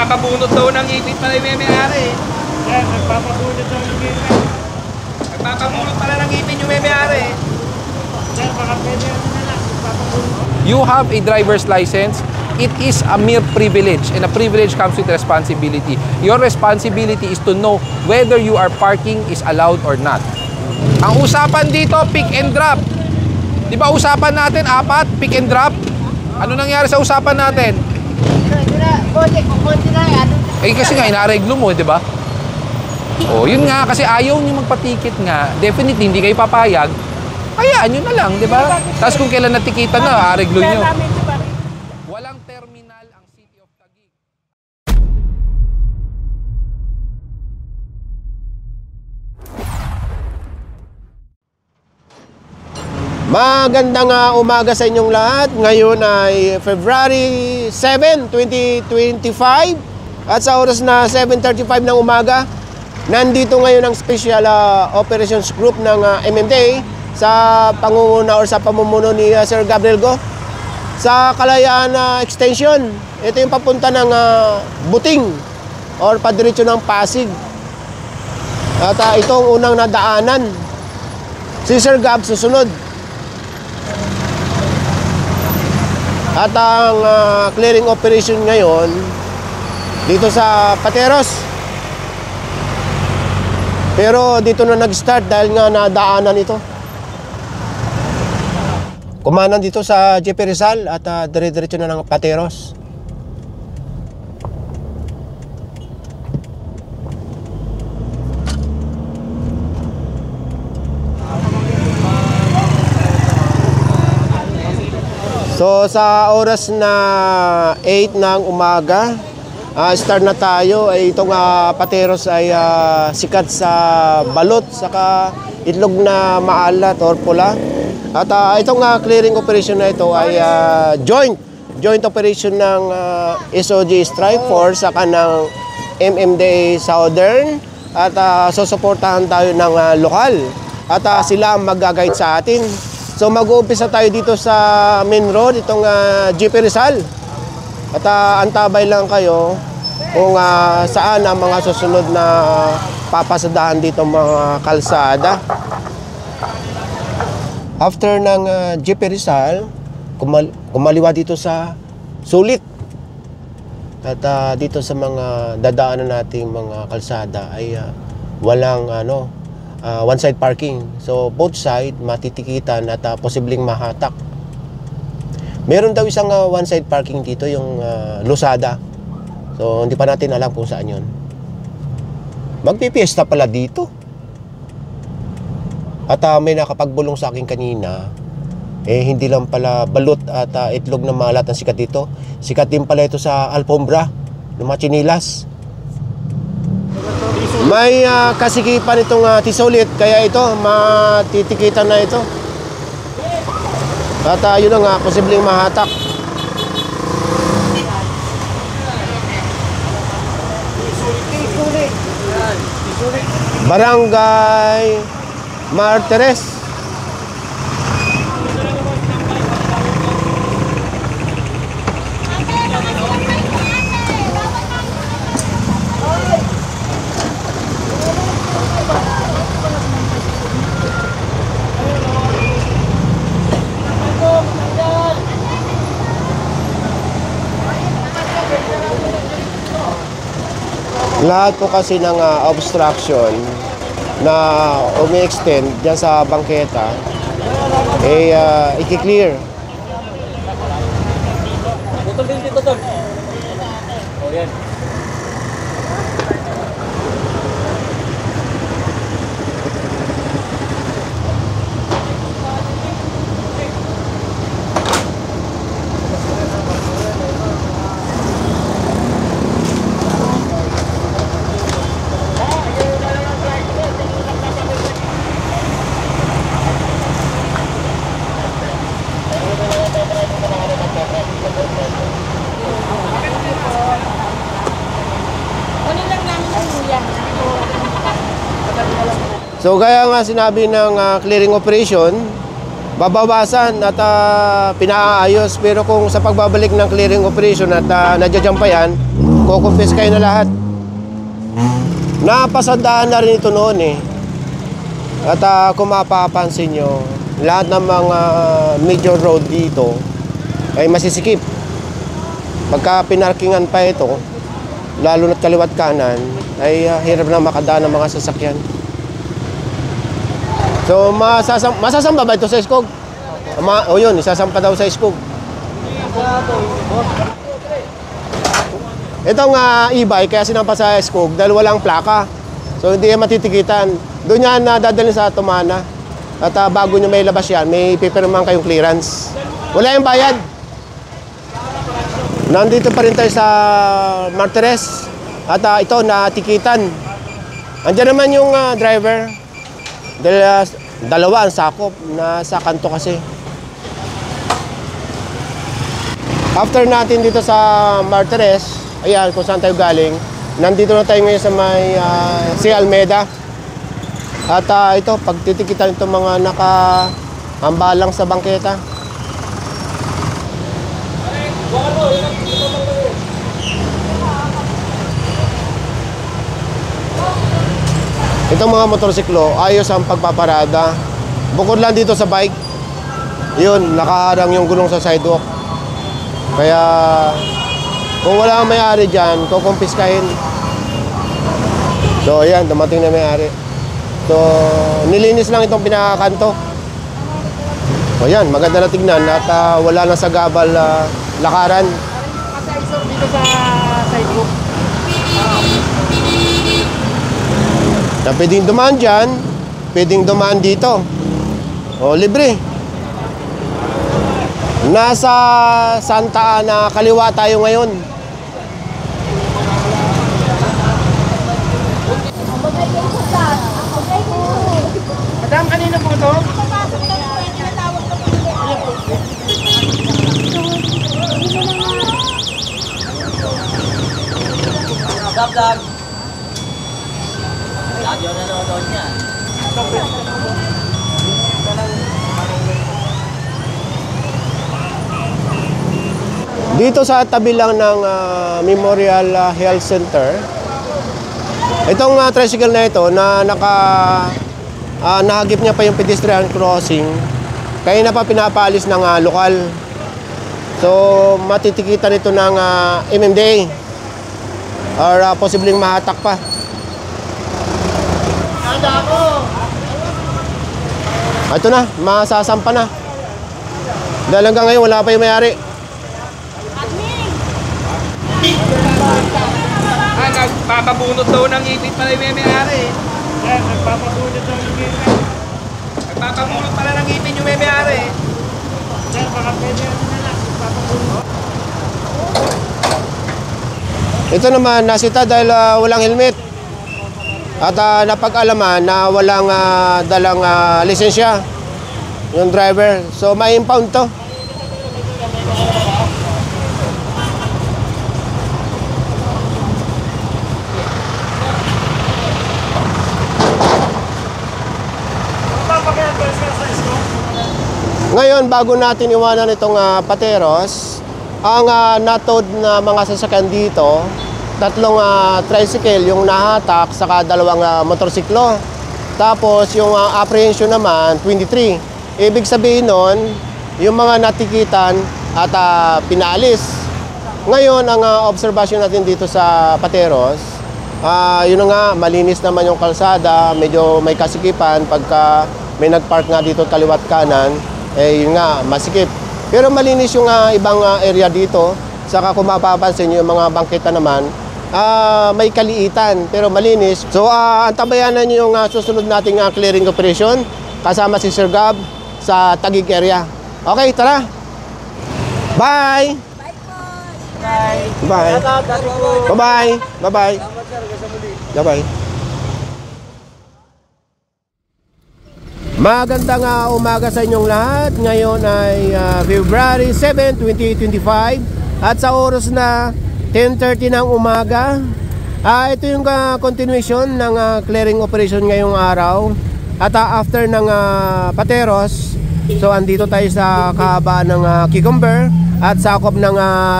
Nagpapabunot daw ng ipit pala yung may-ari. Yan, nagpapabunot daw ng ipit. Nagpapabunot pala ng ipit yung may-ari. Yan, baka pwede na lang. Nagpapabunot. You have a driver's license. It is a mere privilege, and a privilege comes with responsibility. Your responsibility is to know whether you are parking is allowed or not. Ang usapan dito, pick and drop. Di ba usapan natin, 4, pick and drop? Ano nangyari sa usapan natin? Eh kasi nga, inaareglo mo, di ba? Oh, yun nga, kasi ayaw nyo magpatikit nga. Definitely, hindi kayo papayag. Hayaan nyo na lang, di ba? Tapos kung kailan natikitan na, areglo nyo. Walang terminal ang City of Taguig. Magandang umaga sa inyong lahat. Ngayon ay February 7, 2025 at sa oras na 7:35 ng umaga, nandito ngayon ang Special Operations Group ng MMDA sa pangunguna or sa pamumuno ni Sir Gabriel Go sa Kalayaan Extension. Ito yung papunta ng Buting or padiretso ng Pasig. At ito ang unang nadaanan. Si Sir Gab susunod. At ang clearing operation ngayon dito sa Pateros. Pero dito na nag-start dahil nga nadaanan ito. Kumanan dito sa JP Rizal at dire-diretso na ng Pateros. So sa oras na 8 ng umaga, start na tayo. Itong Pateros ay sikat sa balot, saka itlog na maalat or pula. At itong clearing operation na ito ay joint operation ng SOG Strike Force saka ng MMDA Southern. At susuportahan tayo ng lokal. At sila ang mag-guide sa atin. So mag-uumpisa tayo dito sa main road, itong JP Rizal. At antabay lang kayo kung saan ang mga susunod na papasadahan dito mga kalsada. After ng JP Rizal, kumaliwa dito sa Sulit. At dito sa mga dadaanan nating mga kalsada ay walang one-side parking. So, both side matitikitan at posibleng mahatak. Meron daw isang one-side parking dito, yung Losada. So, hindi pa natin alam kung saan yun. Magpipiesta pala dito. At may nakapagbulong sa akin kanina, hindi lang pala balot at itlog na malat ang sikat dito. Sikat din pala ito sa Alfombra, ng mga chinilas. May kasikipan itong Tisulit, kaya ito matitikitan na ito. At yun nga, posibleng mahatak. Barangay Martires. Lahat po kasi ng obstruction na umi-extend dyan sa bangketa i-clear. Butol din dito, Tol. O yan. So kaya nga sinabi ng clearing operation, babawasan at pinaayos. Pero kung sa pagbabalik ng clearing operation at nadyadyang pa yan, kukumpis kayo na lahat. Napasandahan na rin ito noon eh. At kung mapapansin nyo, lahat ng mga major road dito ay masisikip. Pagka pinarkingan pa ito, lalo na't kaliwat kanan, ay hirap na makadaan ng mga sasakyan. So masasamba ba ito sa Iskog? O yun, isasampa daw sa Iskog. Itong e-bike, kaya sinampa sa Iskog dahil walang plaka. So hindi yan matitikitan. Doon yan dadalhin sa Tumana. At bago nyo may labas yan, may pipirmahan kayong clearance. Wala yung bayad. Nandito pa rin tayo sa Martires. At ito, natikitan. Andiyan naman yung driver. Dahil dalawa ang sakop na sa kanto kasi. After natin dito sa Martires, ayan, kung saan tayo galing. Nandito na tayo ngayon sa may si Almeda. At ito, pagtitikitan itong mga nakahambalang sa bangketa. Itong mga motorsiklo, ayos ang pagpaparada. Bukod lang dito sa bike, yun, nakaharang yung gulong sa sidewalk. Kaya kung wala kang may-ari dyan, kukumpiskahin. So, ayan, dumating na may-ari. So, nilinis lang itong pinakakanto. O yan, maganda na tignan at wala na sa gabal lakaran. Dito sa sidewalk. Na pwedeng dumaan dyan, pwedeng dumaan dito. O, libre. Nasa Santa Ana, kaliwa tayo ngayon. Madam, kanina po ito? Dag. Lagi na nanonood niya. Dito sa tabi lang ng Memorial Health Center, itong tricycle na ito na nahagip niya pa yung pedestrian crossing, kaya na pa pinapaalis ng lokal. So matitikitan ito ng MMDA or posibleng mahatak pa. Ito na, masasampa na. Dahil hanggang ngayon wala pa yung may-ari. Nagpapabunot daw ng ipit pala yung may-ari. Yan, nagpapabunot ng ipin. Nagpapabunot pala ng ipin yung may-ari. Yan, baka pwede na lang. Nagpapabunot. Ito naman, nasita dahil walang helmet. At napag-alaman na walang dalang lisensya yung driver. So, may impound to. Ngayon, bago natin iwanan itong Pateros, ang natod na mga sasakyan dito, tatlong tricycle yung nahatak, saka dalawang motorsiklo. Tapos yung apprehension naman, 23. Ibig sabihin nun, yung mga natikitan at pinalis. Ngayon, ang observation natin dito sa Pateros, yun nga, malinis naman yung kalsada, medyo may kasikipan pagka may nagpark nga dito kaliwat kanan, yun nga, masikip. Pero malinis yung ibang area dito. Saka kung mapapansin nyo, yung mga bangketa naman, may kaliitan, pero malinis. So, antabayanan nyo yung susunod nating clearing operation kasama si Sir Gab sa Taguig area. Okay, tara! Bye! Bye! Bye-bye! Bye-bye! Bye-bye! Magandang umaga sa inyong lahat. Ngayon ay February 7, 2025 at sa oras na 10:30 ng umaga. Ito yung continuation ng clearing operation ngayong araw. At after ng Pateros, so andito tayo sa kahabaan ng Cucumber at sakop ng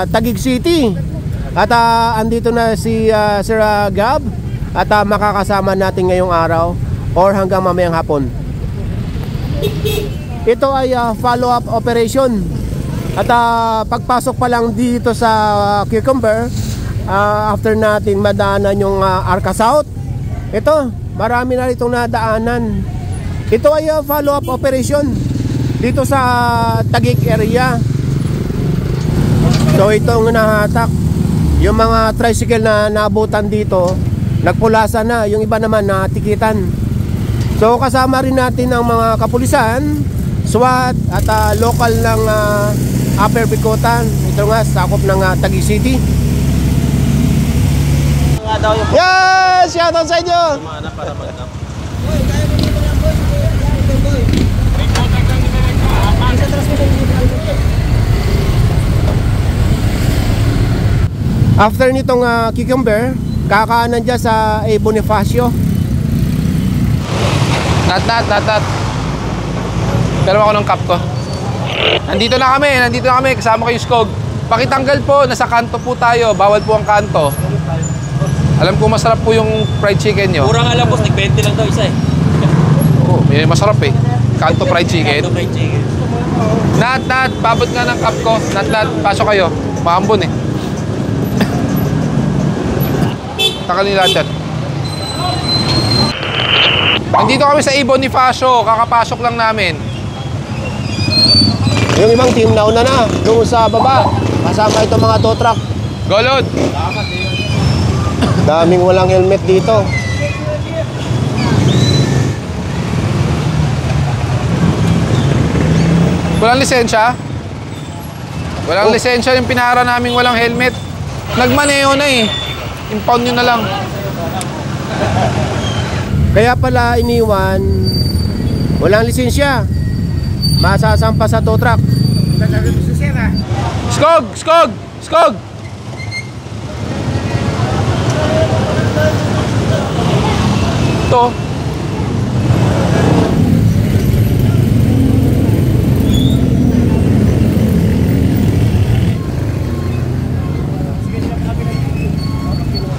Taguig City. At andito na si Sir Gab at makakasama natin ngayong araw or hanggang mamayang hapon. Ito ay follow-up operation. At pagpasok pa lang dito sa Cucumber, after natin madaanan yung Arca South, ito, marami na itong nadaanan. Ito ay follow-up operation dito sa Taguig area. So itong nahatak, yung mga tricycle na naabutan dito, nagpulasa na, yung iba naman natikitan. So kasama rin natin ang mga kapulisan, SWAT at local ng Upper Bicotan. Ito nga, sakop ng Taguig City. Yes! Shoutout sa inyo! After nitong Cucumber, kakaanan dyan sa Bonifacio. Not. Pero ako ng cup ko. Nandito na kami, kasama kayo Skog. Pakitanggal po, nasa kanto po tayo, bawal po ang kanto. Alam ko masarap po yung fried chicken nyo. Kurang alam, boss, nag-20 lang daw isa eh. Oo, may masarap eh. Kanto fried chicken. Kanto fried chicken. Not, babot nga ng cup ko. Not, pasok kayo. Maambon eh. Takalin natin. Nandito kami sa Bonifacio, kakapasok lang namin. Yung ibang team nauna na, doon sa baba. Kasama itong mga tow truck. Golod! Daming walang helmet dito. Walang lisensya? Walang lisensya yung pinara namin walang helmet. Nagmaneho na eh. Impound nyo na lang. Kaya pala iniwan, walang lisensya. Masasampa sa tow truck. Skog! Ito.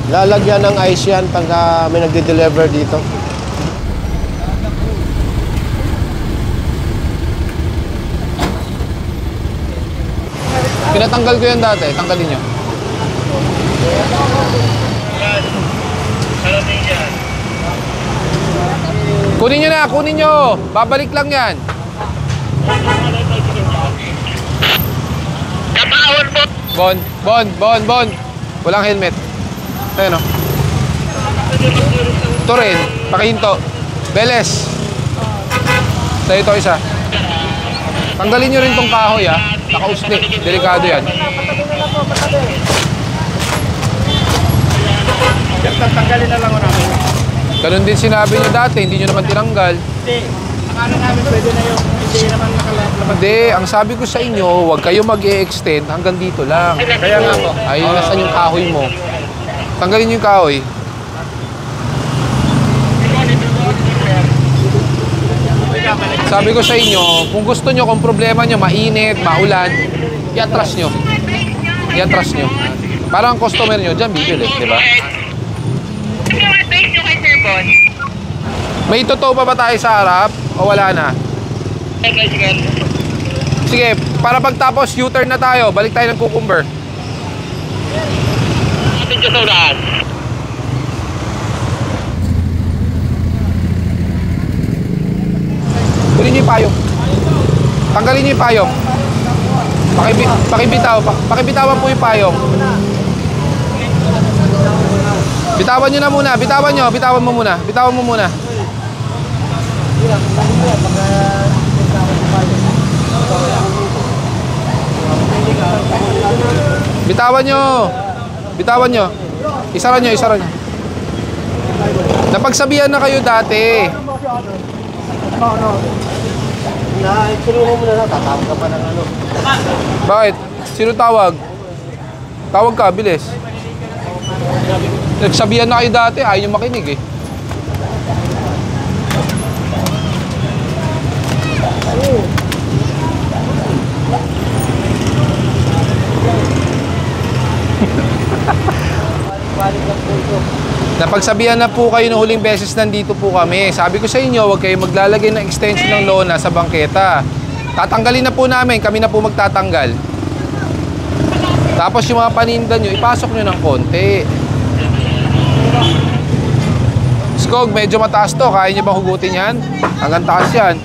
Lalagyan ng ice yan pagka may nagde-deliver dito. Pinatanggal ko yan dati. Tanggalin nyo. Kunin nyo na, kunin nyo. Babalik lang yan. Bon. Walang helmet. Ayan o. Ito rin. Pakihinto. Beles. Sa'yo ito isa. Tanggalin nyo rin tong kahoy ha. Nakausli. Delikado yan. Tanggalin na lang ko namin. Ganun din sinabi nyo dati. Hindi nyo naman tinanggal. Hindi. Ang namin pwede na yung hindi naman nakalabas. Hindi. Ang sabi ko sa inyo, huwag kayo mag-e-extend. Hanggang dito lang. Kaya nga po. Ay, nasan yung kahoy mo? Tanggalin nyo yung kahoy. Sabi ko sa inyo, kung gusto nyo, kung problema nyo, mainit, maulan, i-atras nyo. I-atras nyo. Parang ang customer nyo, dyan bibili, di ba? May totoo pa ba tayo sa harap? O wala na? Sige, para pagtapos, U-turn na tayo. Balik tayo ng Cucumber. Kunin nyo yung payong. Tanggalin nyo yung payong. Pakibitawan po yung payong. Bitawan nyo na muna. Bitawan mo muna. Bitawan nyo. Isara nyo. Napagsabihan na kayo dati. Tulungan mo na lang, tatawag ka pa ng ano. Bakit? Sino tawag? Tawag ka, bilis. Nagsabihan na kayo dati, ayaw nyo makinig eh. Balik lang po ito. Napagsabihan na po kayo ng huling beses nandito po kami. Sabi ko sa inyo, huwag kayo maglalagay ng extension ng lona sa bangketa. Tatanggalin na po namin, kami na po magtatanggal. Tapos yung mga paninda nyo, ipasok nyo ng konti. Skog, medyo mataas to. Kaya nyo bang hugutin yan? Hanggang taas yan.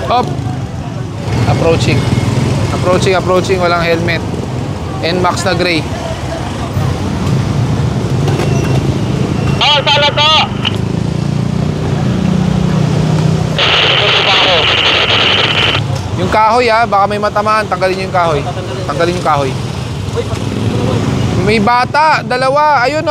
Hop! Approaching. Approaching. Walang helmet. NMAX na gray. Oh, sala to! Yung kahoy baka may matamaan. Tanggalin nyo yung kahoy. Tanggalin yung kahoy. May bata, dalawa. Ayun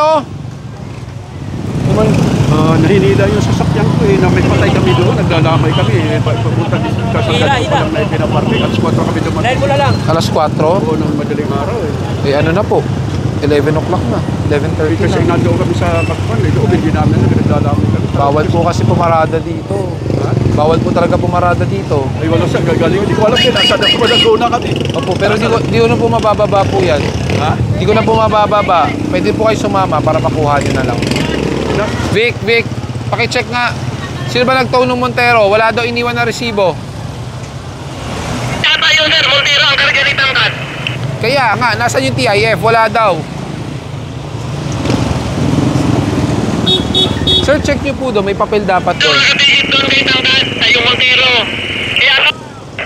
Nahinila yung sasakyan ko na may patay kami doon, naglalamay kami. Pupunta din sa sasakyan ko lang na ipinaparking. Alas 4 kami dumating. Dahil mo na lang. Alas 4. Oo, ng madaling araw Ano na po? 11 o'clock na. 11:30 Kasi na. nandoon kami sa Kakpan, doon hindi namin naglalamay kami. Bawal po kasi pumarada dito. Bawal po talaga pumarada dito. Ay wala siya, gagaling. Hindi ko alam din, nasa na naguna kami. Opo, pero di ko na po mabababa po yan. Ha? Di ko na po mabababa. Pwede po kayo sumama para makuha nyo na lang. Vic, pakicheck nga. Sino ba nagtow ng Montero? Wala daw iniwan na resibo. Tama yun, sir. Montero ang karganitang kat. Kaya nga, nasan yung TIF? Wala daw. Sir, check nyo po doon. May papel dapat doon. Nakatigit doon kay Tangkat, yung Montero. Kaya ano,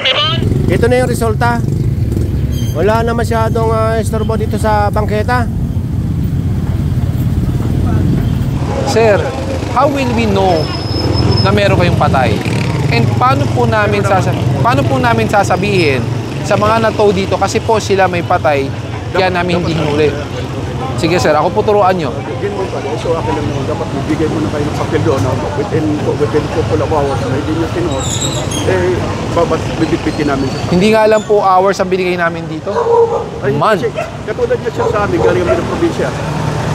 Timon? Ito na yung resulta. Wala na masyadong istorbo dito sa bangketa. Sir, how will we know na meron kayong patay? And paano po namin sasabihin sa mga natow dito kasi po sila may patay kaya namin hindi hinuli. Sige sir, ako po turuan nyo. Bigyan mo pala, so akin lang naman, dapat bibigay mo na kayo ng papel doon within couple of hours na hindi nyo tinuot, babat bibitbitin namin siya. Hindi nga lang po hours ang binigay namin dito. Man. Kasi, katulad niya siya sa amin, galing kami ng probinsya.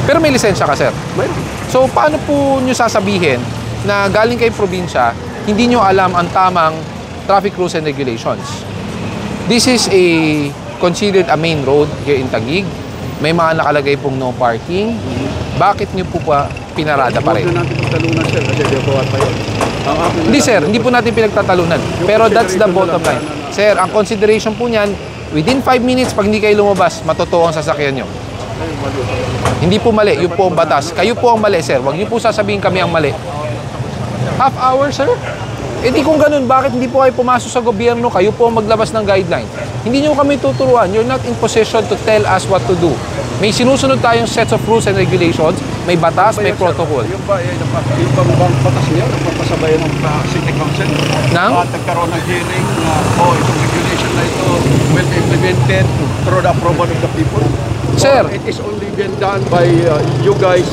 Pero may lisensya ka sir. Mayroon. So paano po nyo sasabihin na galing kayong probinsya, hindi nyo alam ang tamang traffic rules and regulations? This is considered a main road here in Taguig. May mga nakalagay pong no parking. Bakit nyo po pa pinarada pa rin? Huwag na natin pagtalunan sir, kasi bawat pa yun. Hindi sir, hindi po natin pinagtatalunan. Pero that's the bottom line. Sir, ang consideration po niyan, within 5 minutes, pag hindi kayo lumabas, matutuwa ang sasakyan nyo. Hindi po mali, yun po ang batas. Kayo po ang mali, sir. Huwag niyo po sasabihin kami ang mali. Half hour, sir? Eh di kung ganun, bakit hindi po kayo pumasok sa gobyerno? Kayo po ang maglabas ng guidelines. Hindi niyo kami tuturuan. You're not in position to tell us what to do. May sinusunod tayong sets of rules and regulations. May batas, may protocol. Yung bang batas niya, nagpapasabayan ng City Council. Nang? At nagkaroon ng hearing na, itong regulation na ito will be implemented through the approval of the people. Sir. It is only been done by you guys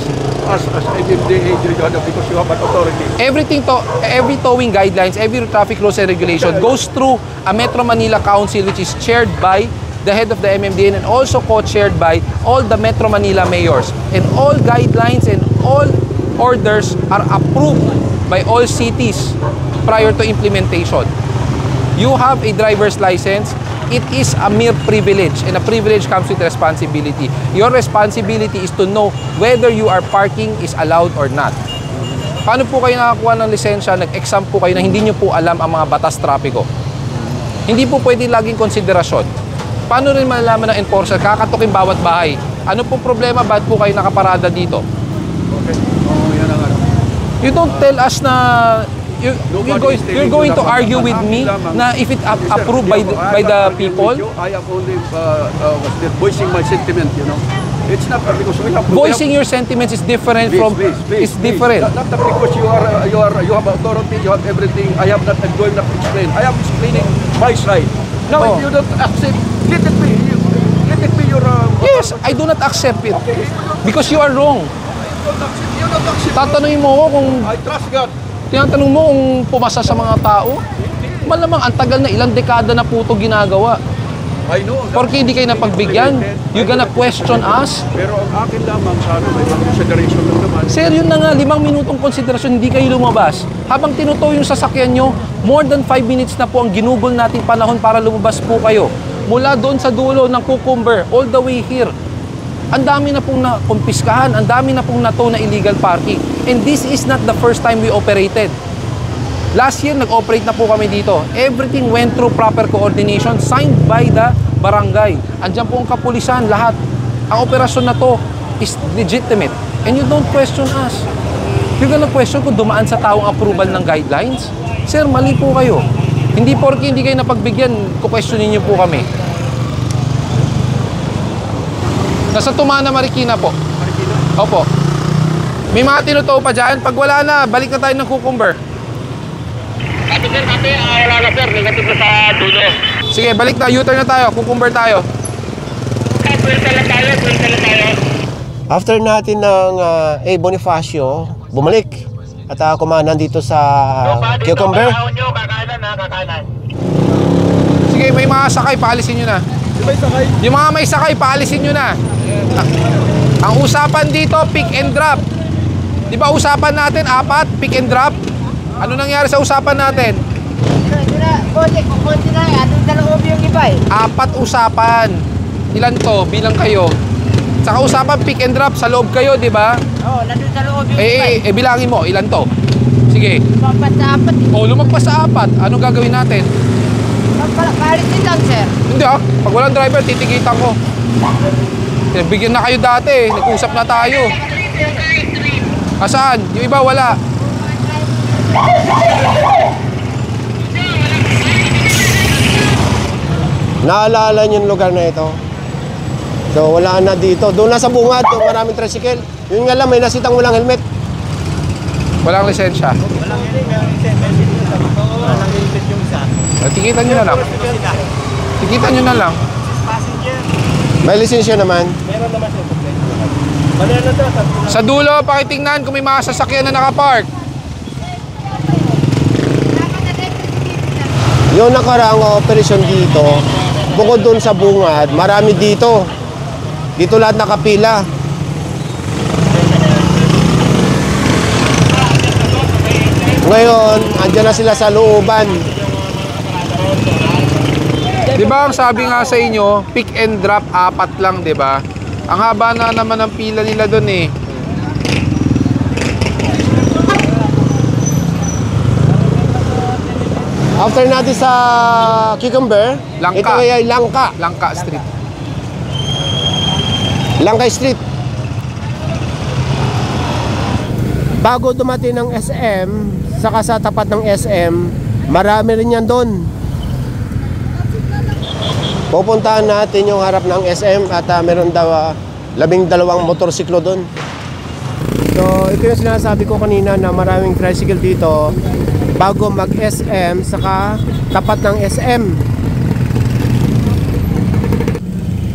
as MMDA because you have an authority. Every towing guidelines, every traffic rules and regulation goes through a Metro Manila Council which is chaired by the head of the MMDA and also co-chaired by all the Metro Manila mayors. And all guidelines and all orders are approved by all cities prior to implementation. You have a driver's license. It is a mere privilege, and a privilege comes with responsibility. Your responsibility is to know whether you are parking is allowed or not. Paano po kayo nakakuha ng lisensya, nag-exam po kayo na hindi nyo po alam ang mga batas trapiko? Hindi po pwede laging konsiderasyon. Paano rin malalaman ng enforcer, kakatukin bawat bahay? Ano po problema, ba't po kayo nakaparada dito? Okay. Yan ang ano. You don't tell us na you're going to argue with me na if it approved by the people. I am only voicing my sentiment, you know. It's not because we have Voicing your sentiments is different from is different. Not because you have authority, you have everything. I have not going to explain. I am explaining my side. Now if you don't accept, let it be your Yes, I do not accept it because you are wrong. you don't accept. Tatanungin mo ako kung I trust God. tinatanong mo kung pumasa sa mga tao. Malamang ang tagal na, ilang dekada na po ito ginagawa. I know. Porque hindi kayo napagbigyan, you gonna question us? Pero ang akin lamang, sana may mga consideration lang naman. Sir, yun na nga, 5 minutong konsiderasyon, hindi kayo lumabas. Habang tinutow yung sasakyan nyo, more than 5 minutes na po ang ginugol nating panahon para lumabas po kayo. Mula doon sa dulo ng Cucumber, all the way here. Ang dami na pong nakumpiskahan, ang dami na pong nato na illegal parking. And this is not the first time we operated. Last year, nag-operate na po kami dito. Everything went through proper coordination signed by the barangay. Andiyan po ang kapulisan, lahat. Ang operasyon na to is legitimate. And you don't question us. You're gonna question kung dumaan sa taong approval ng guidelines? Sir, mali po kayo. Hindi porke hindi kayo napagbigyan, kukwestiyonin niyo po kami. Nasa Tumana, Marikina po. Marikina? Opo. May mga tinutow pa dyan. Pag wala na, balik na tayo ng Cucumber. Kasi sir, wala na sir, negative na sa dulo. Sige, balik na. U-turn na tayo. Cucumber tayo. Pwenta lang tayo. After natin ng Bonifacio, bumalik at kumanan dito sa Cucumber. Kakanan. Sige, may mga sakay, paalisin nyo na. May sakay. Yung mga may sakay, paalisin nyo na. Ang usapan dito, pick and drop. Di ba usapan natin, 4, pick and drop? Ano nangyari sa usapan natin? Konti na, anong dalawang yung iba eh. 4 usapan. Ilan to? Bilang kayo. Saka usapan, pick and drop, sa loob kayo, di ba? Oo, nandun sa loob yung iba eh. Bilangin mo, ilan to? Sige. Lumagpas sa 4 eh. Lumagpas sa 4. Anong gagawin natin? Palitin lang, sir. Hindi pag walang driver, titikitan ko. Bigyan na kayo dati, nag-usap na tayo. Asaan? Yung iba wala. Naalala niyo yung lugar na ito? So wala na dito. Doon na sa bungad, yung maraming tricycle. Yun nga lang, may nasitang walang helmet. Walang lisensya. Tikitan nyo na lang. Tikitan nyo na lang. May lisensya naman. Sa dulo, pakitingnan kung may mga sasakyan na nakapark. Yung nakaraang operasyon dito, bukod doon sa bungad, marami dito. Dito lahat nakapila. Ngayon, andyan na sila sa looban. Di ba ang sabi nga sa inyo, pick and drop 4 lang, di ba? Ang haba na naman ng pila nila doon eh. After natin sa Cucumber, Langka. ito ay Langka. Langka Street. Langka Street. Bago dumating ng SM, saka sa tapat ng SM, marami rin yan doon. Pupuntahan natin yung harap ng SM at meron daw 12 motorsiklo doon. So ito yung sinasabi ko kanina na maraming tricycle dito bago mag-SM saka tapat ng SM.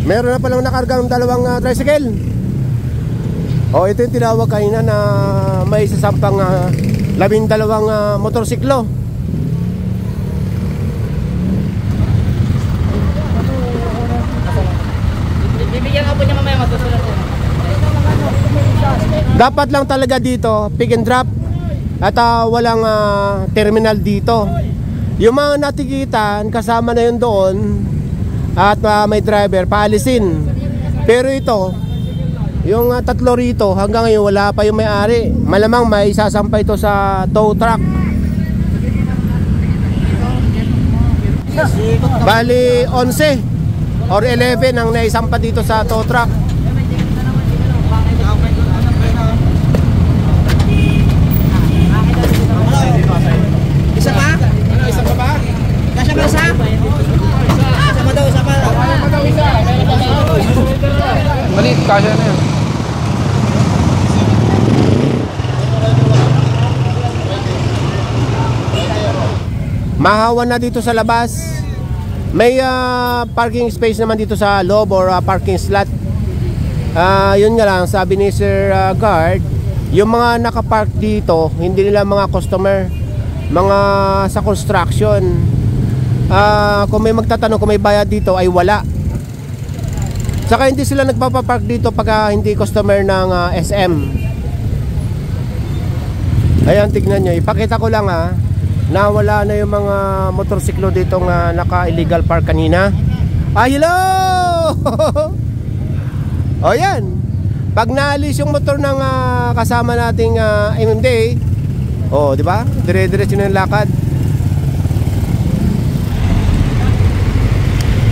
Meron na palang nakargang 2 tricycle. Ito yung tinawag kanina na may sasampang 12 motorsiklo. Bibigyan ka po niya mamaya masusunod. Dapat lang talaga dito pick and drop at walang terminal dito. Yung mga natikitan kasama na yun doon at may driver paalisin. Pero ito, yung 3 rito hanggang ngayon wala pa yung may-ari. Malamang may sasampay ito sa tow truck. Bali 11 or 11 ang naisampa dito sa tow truck. Isa pa? Isa pa ba? Kasya ba isa? Sama daw, sama daw. Maliit, kasya na yan. Mahawan na dito sa labas. May parking space naman dito sa loob or parking slot. Yun nga lang, sabi ni Sir Guard, yung mga nakapark dito, hindi nila mga customer, mga sa construction. kung may magtatanong kung may bayad dito ay wala. Saka hindi sila nagpapapark dito pag hindi customer ng SM. Ayan, tignan nyo. Ipakita ko lang na wala na yung mga motorsiklo dito nga naka-illegal park kanina. Hello! O yan. Pag naalis yung motor ng kasama nating MMDA, di ba? Dire-diretso na yung lakad.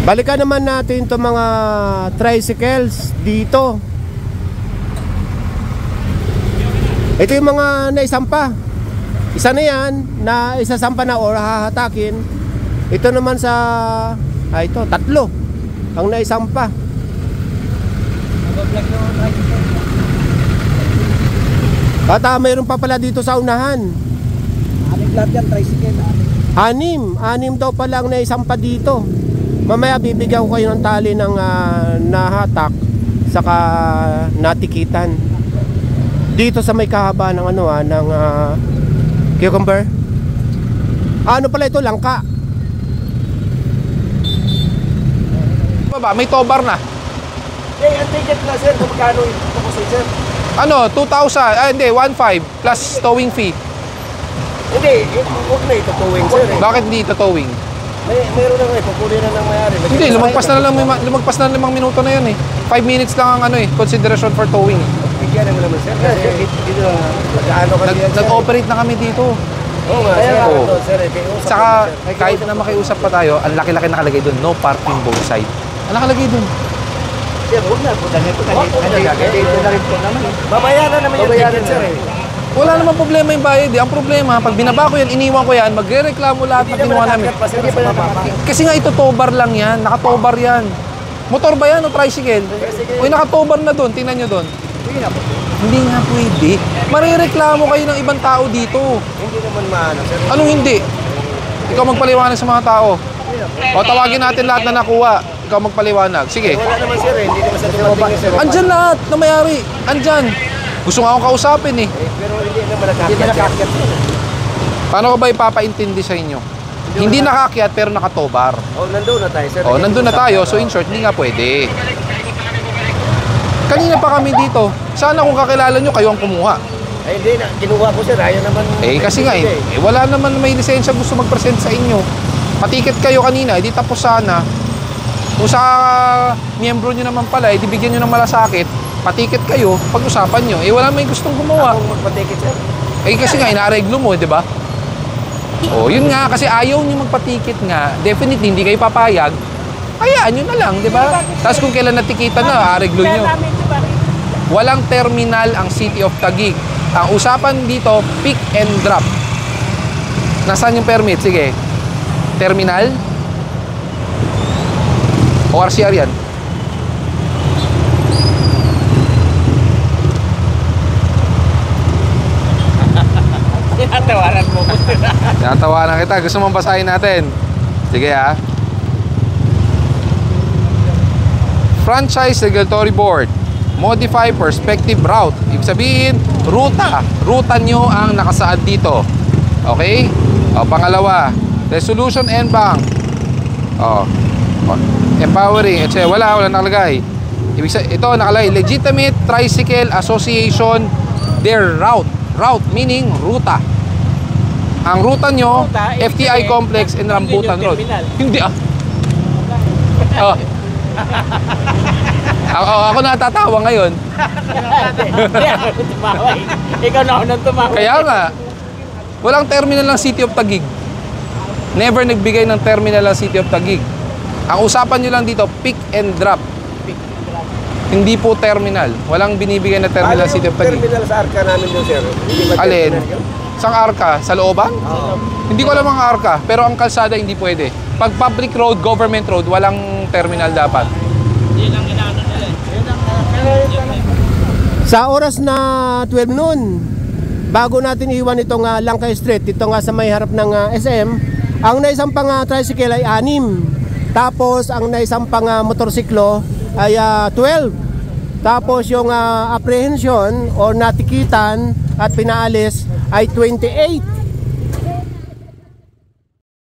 Balikan naman natin itong mga tricycles dito. Ito yung mga naisampa. Isa na yan na isasampa na or hahatakin. Ito naman sa ito, 3 ang naisampa. At mayroon pa pala dito sa unahan. 6 lahat yan, tricycle. 6 daw pala ang naisampa dito. Mamaya bibigyan ko kayo ng tali ng nahatak saka natikitan. Dito sa may kahaba ng ng cucumber. Ano pala ito? Langka. Baba, may tobar na. Ang ticket na sir, kung magkano ito ko sir? 2,000, hindi, 1,500 plus towing fee. Hindi, huwag na ito towing sir. Bakit hindi ito towing? Meron na pupunin na ng mayari. Hindi, lumagpas na 5 minuto na yun 5 minutes lang ang consideration for towing. Bigyan naman naman sir. Dito magkano kasi Nag-operate na kami dito. Oo nga sir. Saka kahit na makiusap pa tayo, ang laki-laki nakalagay doon, no parking both side. Ang nakalagay doon. Sir, huwag na po. Dito na rin po naman. Babayaran naman yung ticket sir. Wala namang problema yung bayad. Ang problema, pag binaba ko yan, iniwan ko yan, magre-reklamo lahat ng kinuha namin. Kasi nga ito tobar lang yan, nakatobar yan. Motor ba yan o tricycle? Uy, nakatobar na doon, tingnan nyo doon. Hindi nga pwede. Marireklamo kayo ng ibang tao dito. Hindi naman maano sir. Anong hindi? Ikaw magpaliwanag sa mga tao. O tawagin natin lahat na nakuha. Ikaw magpaliwanag. Sige. Wala naman sir hindi naman sa dumating sir. Andyan lahat na mayari. Andyan. Gusto nga akong kausapin Pero hindi naman nakakit. Paano ko ba ipapaintindi sa inyo? Hindi nakakyat pero nakatobar. Nandun na tayo sir. Nandun na tayo. So in short, hindi nga pwede. Kanina pa kami dito. Sana kung kakilala nyo, kayo ang kumuha. Ay hindi na, kinuha ko sir. Ayaw naman. Kasi nga wala naman may lisensya gusto mag-present sa inyo. Patiket kayo kanina, edi tapos sana. Kung sa miyembro nyo naman pala, edi bigyan nyo ng malasakit. Patiket kayo, pag-usapan nyo. Wala may gustong gumawa. Akong magpatiket sir. Kasi nga, inaareglo mo, di ba? Yun nga, kasi ayaw nyo magpatiket nga. Definitely, hindi kayo papayag. Hayaan nyo na lang, di ba? Tapos kung kailan natikitan na, aareglo nyo. Walang terminal ang City of Taguig. Ang usapan dito, pick and drop. Nasaan yung permit? Sige. Terminal? O RCR yan? Tinatawaran mo. Tinatawanan kita. Gusto mong basahin natin? Sige Franchise Regulatory Board. Modify Perspective Route. Ibig sabihin, ruta nyo ang nakasaad dito. Okay? Pangalawa, Resolution and Bank. Empowering. Wala nakalagay. Ito nakalagay, Legitimate Tricycle Association, their route. Route meaning ruta. Ang ruta nyo, FTI Complex and Rambutan Road. Hindi ako natatawa ngayon. Ikaw na unang tumawa. Kaya nga, walang terminal ng City of Taguig. Never nagbigay ng terminal ng City of Taguig. Ang usapan nyo lang dito, pick and drop. Hindi po terminal. Walang binibigay na terminal City of Taguig. Terminal sa arka namin doon sir. Alin? Sang arka? Sa looban? Hindi ko alam ang arka, pero ang kalsada hindi pwede. Pag public road, government road, walang terminal dapat. Sa oras na 12 noon, bago natin iwan itong Langkay Street, dito nga sa may harap ng SM, ang naisampang tricycle ay 6. Tapos ang naisampang motorsiklo ay 12. Tapos yung apprehension o natikitan at pinaalis ay 28.